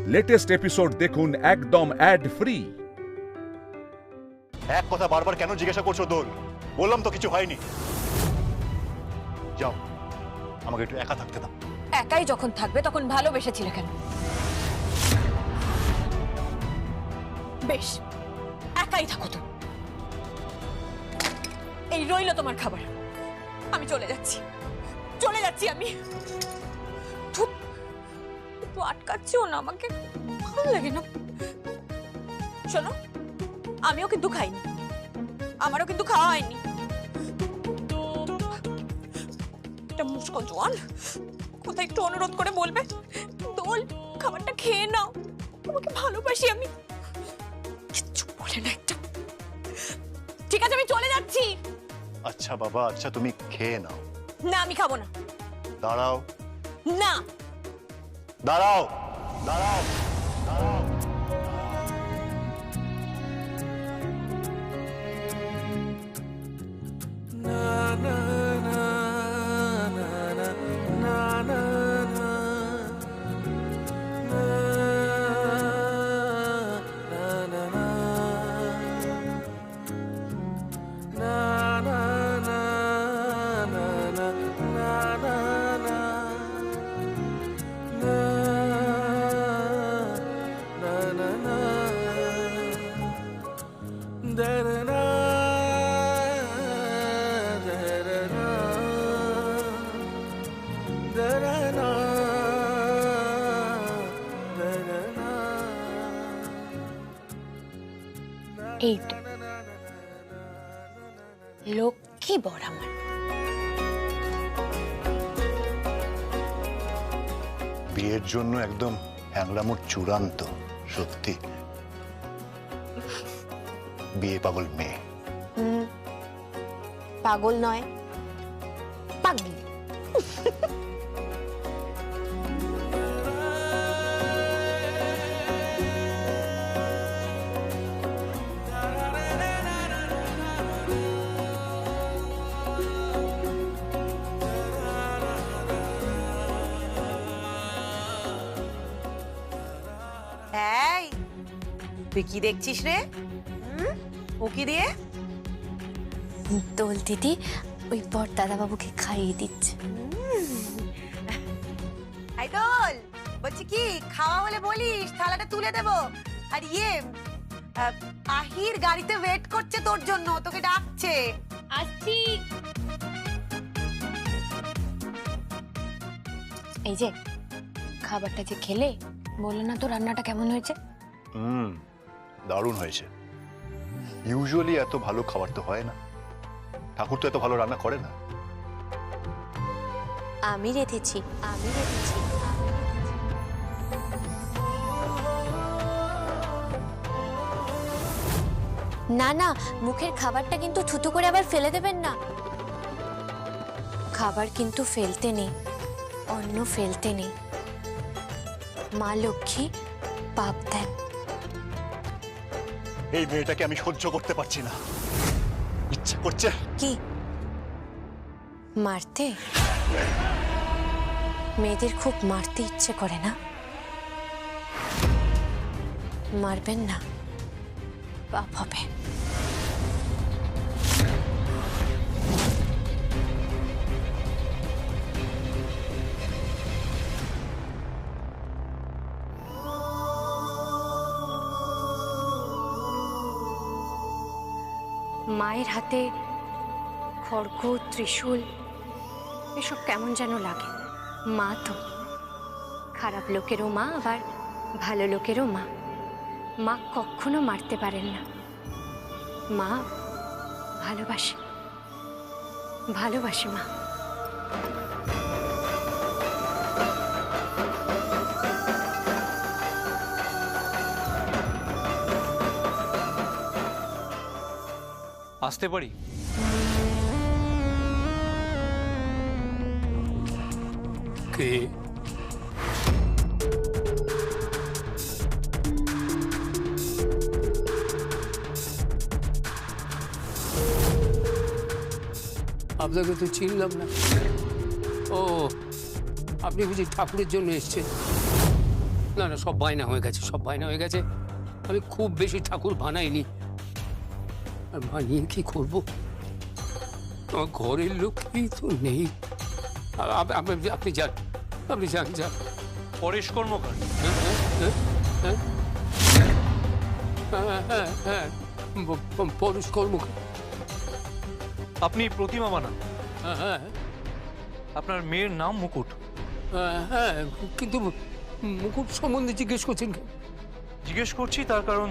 Latest episode দেখুন একদম add free. এক কথা বারবার কেন জিজ্ঞাসা করছো দোল? বললাম তো কিছু হয়নি। যাও, আমাকে একটু একা থাকতে দাও। একাই যখন থাকবে তখন ভালোবেসেছিলে কেন? বেশ, একাই থাকো তো। এই রইলো তোমার খাবার। আমি চলে যাচ্ছি আমি। তো আটকাচ্ছিও না আমাকে, ভালো লাগে না। শোনো, আমিও কিন্তু খাইনি, আমারও কিন্তু খাওয়া হয়নি। এটা মুস্কান জোয়ান, কোথায় একটু অনুরোধ করে বলবে দোল খাবারটা খেয়ে নাও, তোমাকে ভালোবাসি আমি। কিচ্ছু বলে না একটা। ঠিক আছে, আমি চলে যাচ্ছি। আচ্ছা বাবা, আচ্ছা তুমি খেয়ে নাও। না, আমি খাবো না। দাঁড়াও। না, দাঁড়াও দাঁড়াও দাঁড়াও। এই তো লক্ষ্মী বর আমার। বিয়ের জন্য একদম হ্যাংলামোর চূড়ান্ত। সত্যি বিয়ে পাগল মেয়ে। পাগল নয়, পাগলি। এই, তুই কি দেখছিস রে? উকি দিয়ে। দোল দিদি ওই বর দাদাবাবুকে খাইয়ে দিচ্ছে। এই দোল, বলছি কি খাওয়া হলে বলিস, থালাটা তুলে দেব। আর আহির গাড়িতে ওয়েট করছে তোর জন্য, তোকে ডাকছে। আসছি। এই যে খাবারটা যে খেলে, বললো না তো রান্নাটা কেমন হয়েছে? দারুণ হয়েছে। ইউজুয়ালি এত ভালো খাবার তো হয় না। ঠাকুর তো এত ভালো রান্না করে না। আমি রেঁধেছি। না না, মুখের খাবারটা কিন্তু থুতু করে আবার ফেলে দেবেন না। খাবার কিন্তু ফেলতে নেই, অন্ন ফেলতে নেই। মা লক্ষ্মী পাপ দেন। এই মেয়েটাকে আমি সহ্য করতে পারছি না। ইচ্ছা করছে কি মারতে? মেয়েদের খুব মারতে ইচ্ছে করে না? মারবেন না, পাপ হবে। মায়ের হাতে খড়গ, ত্রিশূল এসব কেমন যেন লাগে। মা তো খারাপ লোকেরও মা, আবার ভালো লোকেরও মা। মা কখনো মারতে পারেন না। মা ভালোবাসে, ভালোবাসে মা। আসতে পারি? কে? আপনাকে তো চিনলাম না। ও, আপনি বুঝি ঠাকুরের জন্য এসেছেন? না না, সব বায়না হয়ে গেছে, সব বায়না হয়ে গেছে। আমি খুব বেশি ঠাকুর বানাইনি। আর বানিয়ে কি করবো? আমার ঘরের লোকই তো নেই। আপনি যান, আপনি যান যান। পরেশ কর্মকার, হ্যাঁ, হ্যাঁ, পরশ কর্মকার। আপনি প্রতিমা বানান। হ্যাঁ, আপনার মেয়ের নাম মুকুট। হ্যাঁ, কিন্তু মুকুট সম্বন্ধে জিজ্ঞেস করছেন কেন? জিজ্ঞেস করছি তার কারণ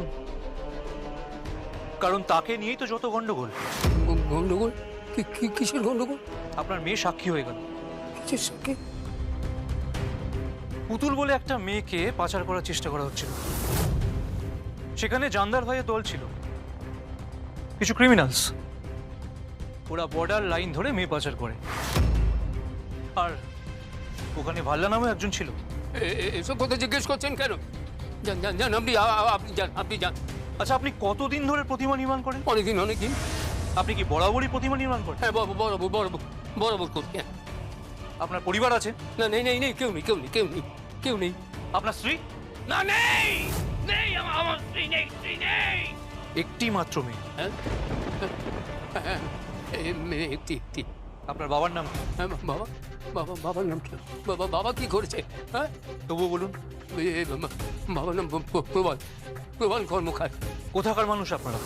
কারণ তাকে নিয়েই তো যত গন্ডগোল। গন্ডগোল? কিসের গন্ডগোল? আপনার মেয়ে সাক্ষী হয়ে গেল। কিসের সাক্ষী? পুতুল বলে একটা মেয়েকে পাচার করার চেষ্টা করা হচ্ছিল। সেখানে জানদার ভাইয়ের দল ছিল, কিছু ক্রিমিনালস। ওরা বর্ডার লাইন ধরে মেয়ে পাচার করে। আর ওখানে ভাল্লা নামে একজন ছিল। এসব কথা জিজ্ঞেস করছেন কেন? যান যান যান, আপনি যান, আপনি যান। আচ্ছা, আপনি কতদিন ধরে প্রতিমা নির্মাণ করেন? অনেকদিন, অনেকদিন। আপনি কি বরাবরই প্রতিমা নির্মাণ করেন? হ্যাঁ, বরাবর করি। হ্যাঁ। আপনার পরিবার আছে? না, নেই নেই নেই, কেউ নেই, কেউ নেই, কেউ নেই, কেউ নেই। আপনার স্ত্রী? না, নেই নেই, আমার স্ত্রী নেই, স্ত্রী নেই। একটি মাত্র মেয়ে। হ্যাঁ, হ্যাঁ, মেয়ে একটি। আপনার বাবার নাম কি? হ্যাঁ, বাবার নাম কি? বাবা কি করেছে? হ্যাঁ, তবুও বলুন। বাবার নাম প্রবাল কর্মকার। কোথাকার মানুষ আপনারা?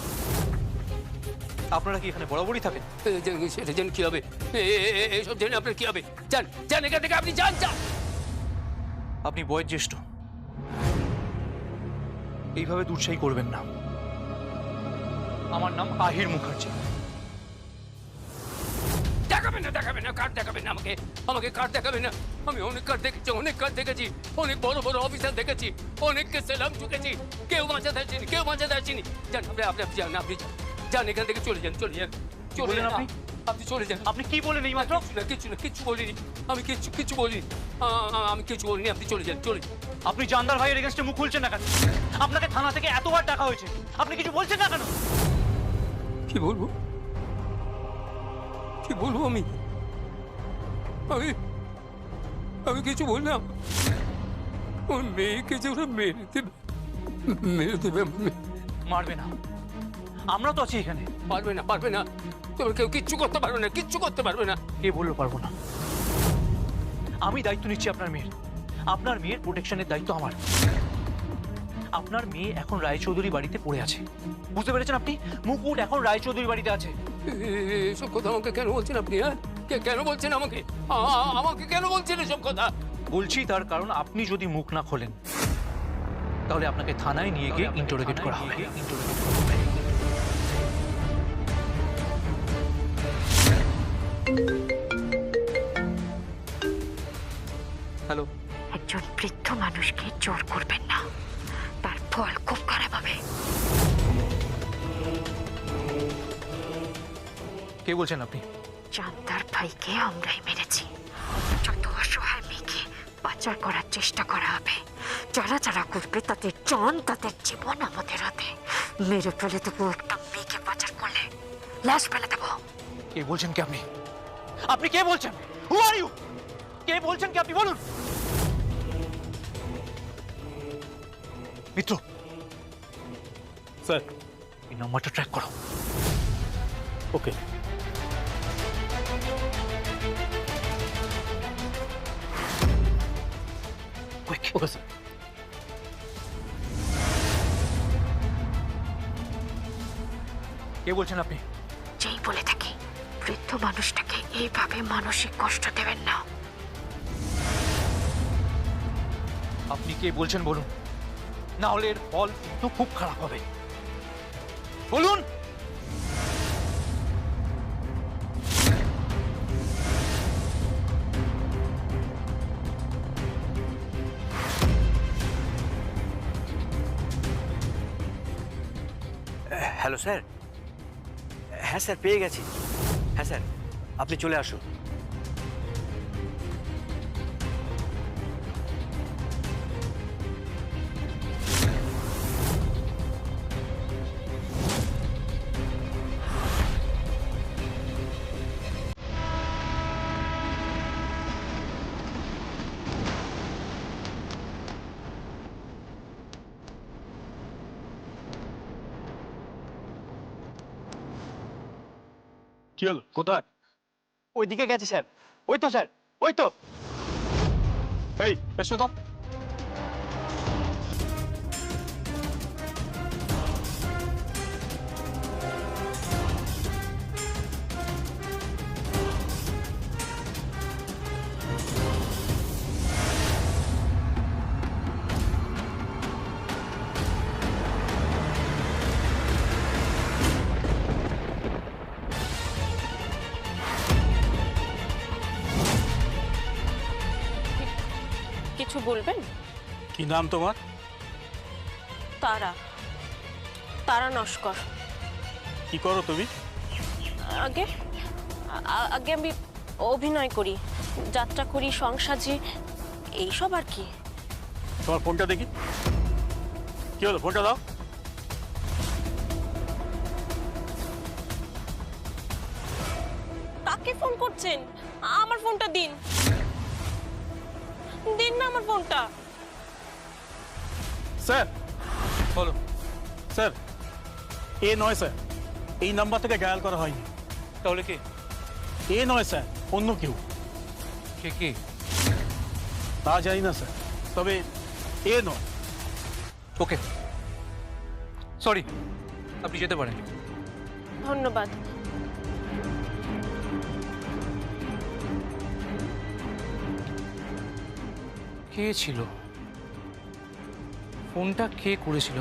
আপনারা কি এখানে বরাবরই থাকেন? সেটা জেনে কি হবে? এসব জেনে আপনার কি হবে? যান যান, এখান থেকে আপনি যান যান। আপনি বয়োজ্যেষ্ঠ, এইভাবে দুঃসাহী করবেন না। আমার নাম আহির মুখার্জি। দেখাবেন না, কার্ড দেখাবেন না, আমাকে কার্ড দেখাবেন না। আমি অনেক কার্ড দেখেছি, অনেক কার্ড দেখেছি, অনেক বড় বড় অফিসার দেখেছি, অনেককে সেলাম ঠুকেছি, কেউ বাঁচাতে আসেনি, কেউ বাঁচাতে আসেনি। যান, আপনি যান, আপনি যান, এখান থেকে চলে যান, চলে যান, চলে যান। আপনি চলে যান। আপনি কি বলেন এই মাত্র? কিচ্ছু বলিনি। আমি কিচ্ছু বলিনি। আমি কিছু বলিনি। আপনি চলে যান, চলে যান। আপনি জানদার ভাইয়ের এগেনস্টে মুখ খুলছেন না কেন? আপনাকে থানা থেকে এতবার টাকা হয়েছে, আপনি কিছু বলছেন না কেন? কি বলবো আমি? আমি কিছু বললাম? ওর মেয়েকে যে ওরা মেরে দেবে। মারবে না, আমরা তো আছি এখানে। পারবে না। তোমরা কেউ কিচ্ছু করতে পারবে না, কিচ্ছু করতে পারবে না। কে বললো পারবো না? আমি দায়িত্ব নিচ্ছি আপনার মেয়ের। আপনার মেয়ের প্রোটেকশনের দায়িত্ব আমার। আপনার মেয়ে এখন রায়চৌধুরী বাড়িতে পড়ে আছে, বুঝতে পেরেছেন আপনি? মুকুট এখন রায়চৌধুরী বাড়িতে আছে। এসব কথা আমাকে কেন বলছেন আপনি? হ্যাঁ, কেন বলছেন আমাকে? আমাকে কেন বলছেন এসব কথা? বলছি তার কারণ আপনি যদি মুখ না খোলেন তাহলে আপনাকে থানায় নিয়ে গিয়ে ইন্টারোগেট করা হবে। হ্যালো। একজন বৃদ্ধ মানুষকে জোর করবেন না, তার ফল খুব খারাপ হবে। কে বলছেন আপনি? জানতার ভাইকে আমরাই মেরেছি। যত অসহায় মেয়েকে পাচার করার চেষ্টা করা হবে, যারা করবে তাদের জান, তাদের জীবন আমাদের হাতে। মেরে ফেলে দেবো একটা মেয়েকে পাচার করলে, লাশ ফেলে দেবো। কে বলছেন কি আপনি? আপনি কে বলছেন? হু আর ইউ? কে বলছেন কি আপনি? বলুন। মিত্র, স্যার, এই নাম্বারটা ট্র্যাক করো। ওকে। Okay sir. কে বলছেন আপনি? যেই বলে থাকি, বৃদ্ধ মানুষটাকে এইভাবে মানসিক কষ্ট দেবেন না। আপনি কে বলছেন বলুন, না হলে এর ফল তো খুব খারাপ হবে। বলুন। Hello sir. হ্যাঁ স্যার, পেয়ে গেছি। হ্যাঁ স্যার, আপনি চলে আসুন। কি হলো? কোথায়? ওইদিকে গেছে স্যার। ওই তো স্যার, ওই তো। এই এসো তো। কিছু বলবেন? কি নাম তোমার? তারা, তারা নস্কর। কি করো তুমি? আগে আগে আমি অভিনয় করি, যাত্রা করি, সংসাজি, এইসব আর কি। তোমার ফোনটা দেখি। কি হলো? ফোনটা দাও। কাকে ফোন করছেন? আমার ফোনটা দিন, দিন না আমার ফোনটা। স্যার বলো। স্যার, এ নয় স্যার, এই নাম্বার থেকে ডায়াল করা হয়নি। তাহলে কে? এ নয় স্যার, অন্য কেউ। কে কে? তা জানি না স্যার, তবে এ নয়। ওকে, সরি, আপনি যেতে পারেন। ধন্যবাদ। কে ছিল? ফোনটা কে করেছিল?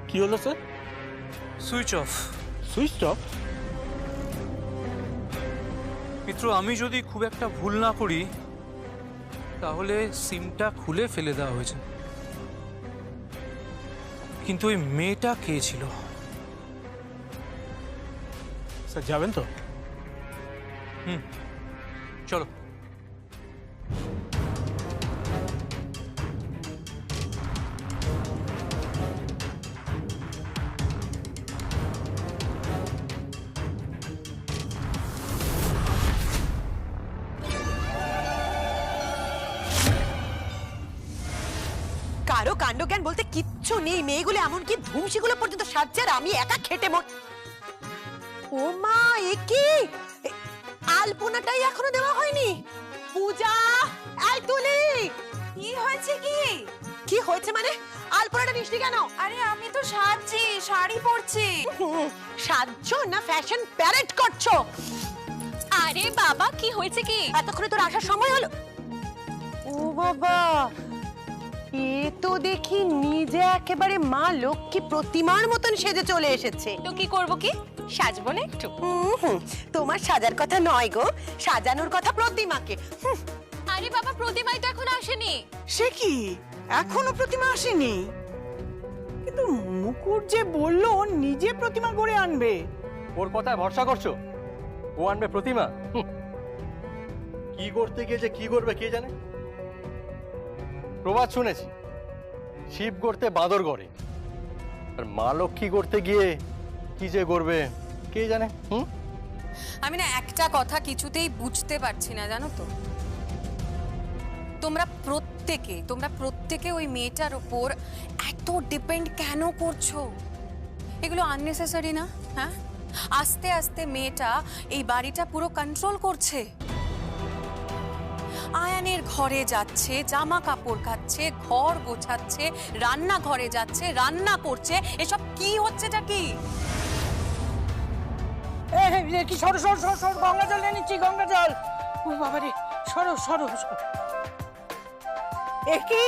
কি হলো sir? Switch off. Switch off? Mitra, আমি যদি খুব একটা ভুল না করি তাহলে সিমটা খুলে ফেলে দেওয়া হয়েছে। কিন্তু ওই মেয়েটা কে ছিল? স্যার যাবেন তো? চলো। কারো কাণ্ডজ্ঞান বলতে কিচ্ছু নেই। মেয়েগুলো এমনকি ধুমসিগুলো পর্যন্ত সাজছে আর আমি একা খেটে মর। ও মা, এ কি? আলপনাটাই এখনো দেওয়া হয়নি। পূজা, এই তুলি, কি হয়েছে? কি কি হয়েছে মানে? আলপনাটা নিসনি কেন? আরে আমি তো সাজছি, শাড়ি পরছি। সাজছো না ফ্যাশন প্যারেড করছো? আরে বাবা, কি হয়েছে কি? এতক্ষণে তোর আসার সময় হলো? ও বাবা, এ তো দেখি নিজে একেবারে মা লক্ষ্মী প্রতিমার মতন সেজে চলে এসেছে। তো কি করব? কি সাজবো না একটু? তোমার সাজার কথা নয় গো, সাজানোর কথা প্রতিমাকে। আরে বাবা, প্রতিমাই তো এখন আসেনি। সে কি, এখনো প্রতিমা আসেনি? কিন্তু মুকুট যে বললো নিজে প্রতিমা গড়ে আনবে। ওর কথায় ভরসা করছো? ও আনবে প্রতিমা? কি করতে গিয়ে যে কি করবে কে জানে। প্রবাদ শুনেছি, শিব গড়তে বাঁদর গড়ে, আর মা লক্ষ্মী করতে গিয়ে কি যে করবে কে জানে। আমি না একটা কথা কিছুতেই বুঝতে পারছি না, জানো তো, তোমরা প্রত্যেকে ওই মেয়েটার ওপর এত ডিপেন্ড কেন করছো? এগুলো আননেসেসারি না? হ্যাঁ, আস্তে আস্তে মেয়েটা এই বাড়িটা পুরো কন্ট্রোল করছে। আয়ানের ঘরে যাচ্ছে, জামা কাপড় কাচ্ছে, ঘর গোছাচ্ছে, রান্না ঘরে যাচ্ছে, রান্না করছে, এসব কি হচ্ছেটা কি? কি সরো সরো সরো সরো, গঙ্গা জল নিয়ে নিচ্ছি, গঙ্গা জল। ও বাবা রে, সরো সরো সরো। এ কি,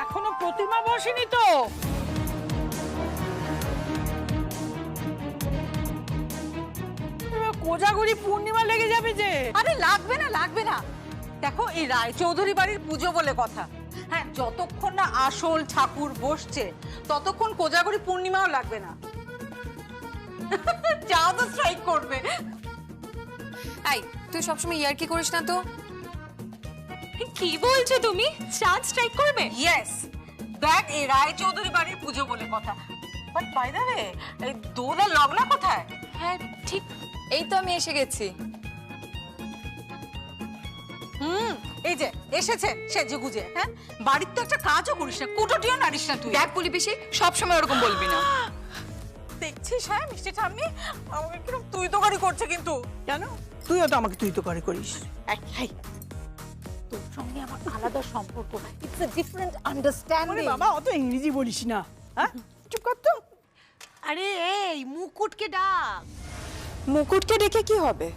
এখনো প্রতিমা বসেনি তো? কোজাগরি পূর্ণিমা লেগে যাবে যে। আরে লাগবে না, লাগবে না। দেখো, এই রায়চৌধুরী বাড়ির পুজো বলে কথা। হ্যাঁ, যতক্ষণ না আসল ঠাকুর বসছে ততক্ষণ কোজাগরি পূর্ণিমাও লাগবে না। যাও তো স্ট্রাইক করবে। এই, তুই সবসময় ইয়ার্কি করিস না তো। কি বলছো তুমি? চাঁদ স্ট্রাইক করবে? ইয়েস, দেখ, এই রায়চৌধুরী বাড়ির পুজো বলে কথা। বাট বাই দ্য ওয়ে এই দোল আর লগনা কোথায়? হ্যাঁ ঠিক, এই তো আমি এসে গেছি। এই যে এসেছেন সেজে গুজে, হ্যাঁ বাড়ির তো একটা কাজও করিস না, কুটোটিও নাড়িস না তুই। দেখ পুলি পিসি, সবসময় ওরকম বলবি না। দেখছিস হ্যাঁ মিষ্টি ঠাম্মি আমাকে কিরকম তুই তো গাড়ি করছে কিন্তু। কেন তুইও তো আমাকে তুই তো করে করিস। তোর সঙ্গে আমার আলাদা সম্পর্ক, ইটস আ ডিফারেন্ট আন্ডারস্ট্যান্ডিং। বাবা অত ইংরেজি বলিস না, হ্যাঁ চুপ কর তো। আরে এই মুকুটকে ডাক। মুকুটকে ডেকে কি হবে?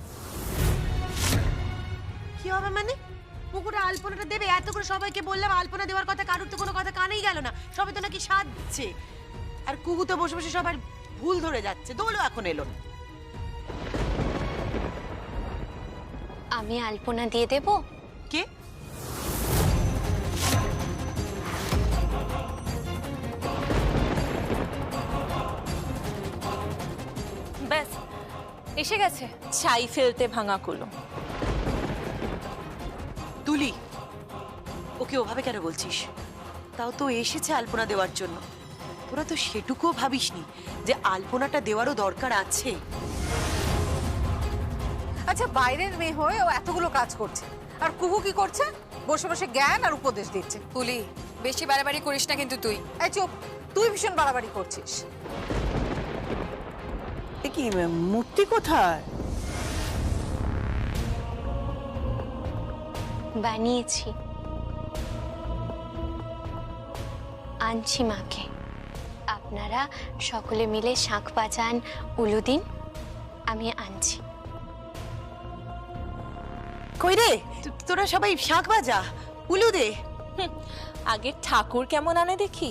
কি হবে মানে? মুকুটে আলপনাটা দেবে, এত করে সবাইকে বললাম আলপনা দেওয়ার কথা, কারুর তো কোনো কথা কানেই গেল না, সবাই তো নাকি সাজছে, আর কুকু তো বসে বসে সবার ভুল ধরে যাচ্ছে, দোলও এখন এলো না। আমি আলপনা দিয়ে দেব। কে? ব্যাস এসে গেছে। ছাই ফেলতে ভাঙা কুলো। তুলি, ওকে ওভাবে কেন বলছিস? তাও তো এসেছে আলপনা দেওয়ার জন্য, তোরা তো সেটুকুও ভাবিসনি যে আলপনাটা দেওয়ারও দরকার আছে। আচ্ছা বাইরের মেয়ে হয়ে ও এতগুলো কাজ করছে, আর কুহু কি করছে? বসে বসে জ্ঞান আর উপদেশ দিচ্ছে। পুলি বেশি বাড়াবাড়ি করিস না কিন্তু তুই। এই চুপ, তুই ভীষণ বাড়াবাড়ি করছিস। এ কি মূর্তি কোথায়? বানিয়েছি, আনছি মাকে। আপনারা সকলে মিলে শাঁখ বাজান, উলু দিন, আমি আনছি। কই রে তোরা সবাই শাঁখ বাজা, উলু দে। আগে ঠাকুর কেমন আনে দেখি।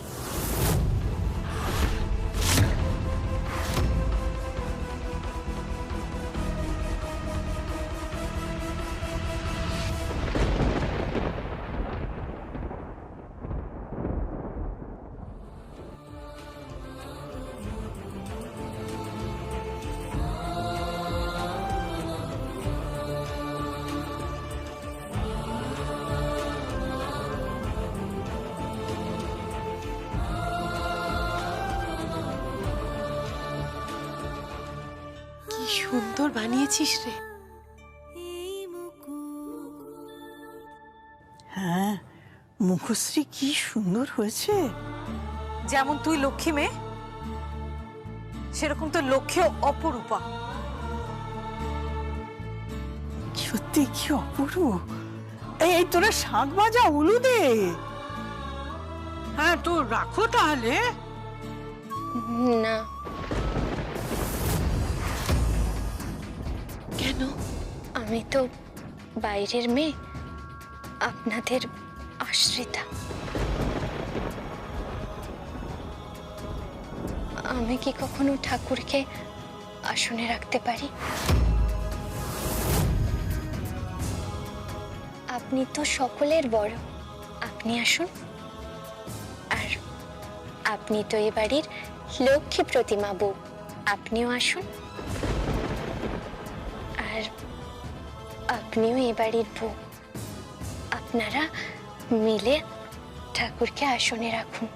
কি সুন্দর বানিয়েছিস রে। হ্যাঁ মুখশ্রী কি সুন্দর হয়েছে। যেমন তুই লক্ষ্মী মেয়ে, সেরকম তো লক্ষ্মীও অপরূপা। সত্যি কি অপূর্ব। এই তোরা শাঁখ বাজা, উলু দে। হ্যাঁ তো রাখো তাহলে। না কেন? আমি তো বাইরের মেয়ে, আপনাদের আশ্রিতা। আমি কি কখনো ঠাকুরকে আসনে রাখতে পারি? আপনি তো সকলের বড়, আপনি আসুন। আর আপনি তো এ বাড়ির লক্ষ্মী প্রতিমা বউ, আপনিও আসুন। আর আপনিও এ বাড়ির বউ, আপনারা মিলে ঠাকুরকে আসনে রাখুন।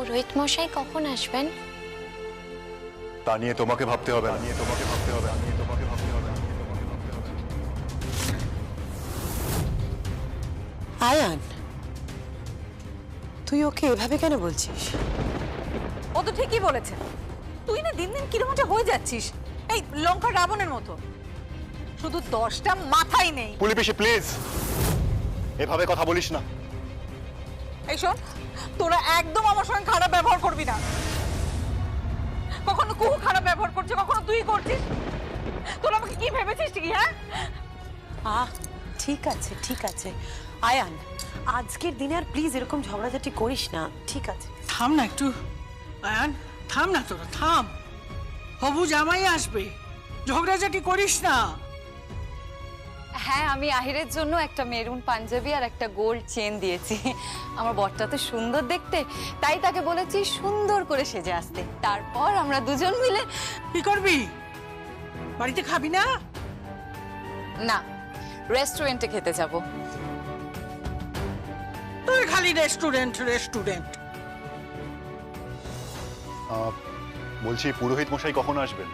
পুরোহিত মশাই কখন আসবেন? তা নিয়ে তোমাকে ভাবতে হবে না। আয়ান, তুই ওকে এভাবে কেন বলছিস? ও তো ঠিকই বলেছে। তুই না দিন দিন কিরকম একটা হয়ে যাচ্ছিস, এই লঙ্কা রাবণের মতো। শুধু 10টা মাথাই নেই। পুলি পিসি প্লিজ এভাবে কথা বলিস না। এই শোন, তোরা একদম আমার সঙ্গে খারাপ ব্যবহার করবি না। কখনো কুহু খারাপ ব্যবহার করছে, কখনো তুই করছিস। তোরা আমাকে কি ভেবেছিস কি? হ্যাঁ, ঠিক আছে ঠিক আছে আয়ান, আজকের দিনে আর প্লিজ এরকম ঝগড়াঝাটি করিস না, ঠিক আছে? থাম না একটু আয়ান, থাম না, তোরা থাম। হবু জামাই আসবে, ঝগড়াঝাটি করিস না। হ্যাঁ, আমি আহিরের জন্য একটা মেরুন পাঞ্জাবি আর একটা গোল্ড চেন দিয়েছি। আমার বরটা তো সুন্দর দেখতে, তাই তাকে বলেছি সুন্দর করে সেজে আসতে। তারপর আমরা দুজন মিলে। কি করবি? বাড়িতে খাবি না? না, রেস্টুরেন্টে খেতে যাব। তুই খালি রেস্টুরেন্ট রেস্টুরেন্ট। বলছি পুরোহিত মশাই কখন আসবেন?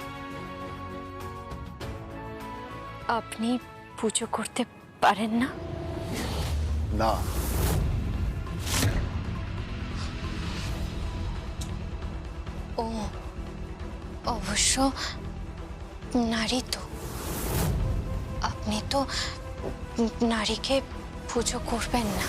আপনি পুজো করতে পারেন না? না। ও অবশ্য নারী তো, আপনি তো নারীকে পুজো করবেন না।